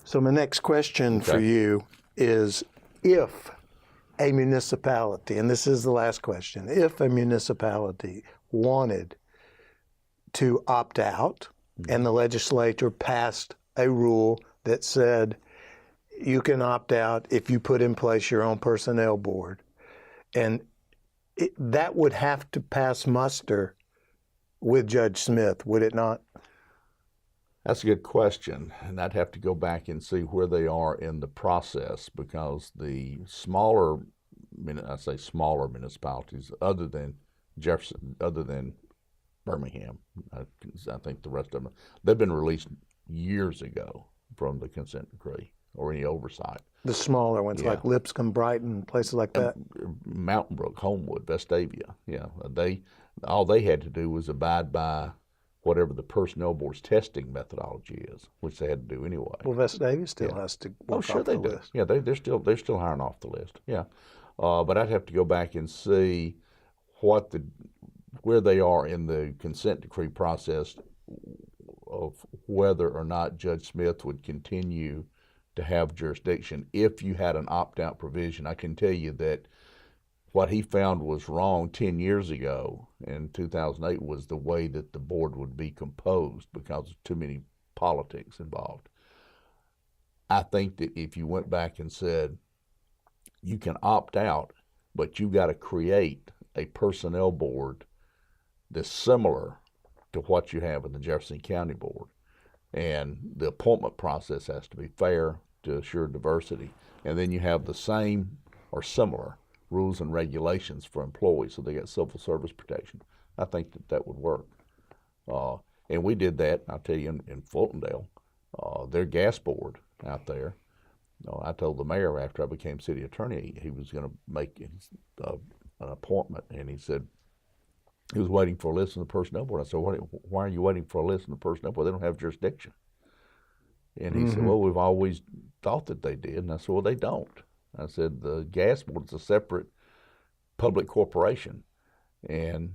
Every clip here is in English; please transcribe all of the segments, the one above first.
So my next question for you is, if a municipality, and this is the last question, if a municipality wanted to opt out and the legislature passed a rule that said you can opt out if you put in place your own personnel board, and that would have to pass muster with Judge Smith, would it not? That's a good question, and I'd have to go back and see where they are in the process, because the smaller, I say smaller municipalities, other than Jefferson, other than Birmingham, I think the rest of them, they've been released years ago from the consent decree or any oversight. The smaller ones, like Lipscomb, Brighton, places like that. Mountain Brook, Homewood, Vestavia, all they had to do was abide by whatever the personnel board's testing methodology is, which they had to do anyway. Well, Vestavia still has to work off the list. Yeah, they're still hiring off the list. Yeah, but I'd have to go back and see where they are in the consent decree process of whether or not Judge Smith would continue to have jurisdiction if you had an opt-out provision. I can tell you that what he found was wrong 10 years ago in 2008 was the way that the board would be composed because of too many politics involved. I think that if you went back and said you can opt out, but you got to create a personnel board that's similar to what you have in the Jefferson County Board, and the appointment process has to be fair to assure diversity, and then you have the same or similar rules and regulations for employees, so they get civil service protection. I think that would work. And we did that, I'll tell you, in Fultondale, their gas board out there. I told the mayor after I became city attorney he was going to make an appointment, and he said he was waiting for a list of the personnel board. I said, why are you waiting for a list of the personnel board? They don't have jurisdiction. And he said, well, we've always thought that they did. And I said, well, they don't. I said, the gas board is a separate public corporation. And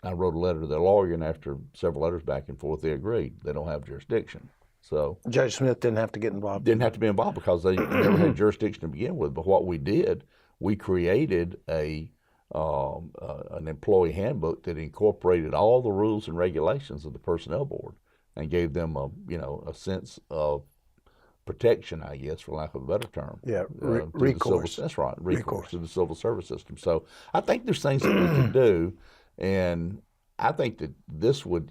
I wrote a letter to their lawyer, and after several letters back and forth, they agreed. They don't have jurisdiction. So Judge Smith didn't have to get involved. Didn't have to be involved because they never had jurisdiction to begin with. But what we did, we created an employee handbook that incorporated all the rules and regulations of the personnel board and gave them a sense of protection, I guess, for lack of a better term. Yeah, recourse. That's right, recourse to the civil service system. So I think there's things that we can do, and I think that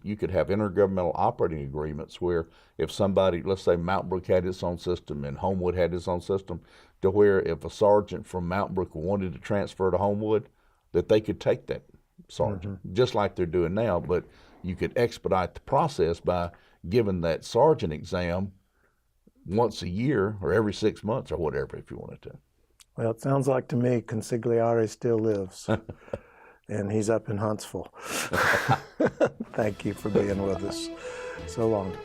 you could have intergovernmental operating agreements where if somebody, let's say Mountain Brook had its own system and Homewood had its own system, to where if a sergeant from Mountain Brook wanted to transfer to Homewood, that they could take that sergeant, just like they're doing now, but you could expedite the process by giving that sergeant exam once a year or every 6 months or whatever if you wanted to. Well, it sounds like to me Consigliere still lives, and he's up in Huntsville. Thank you for being with us. So long.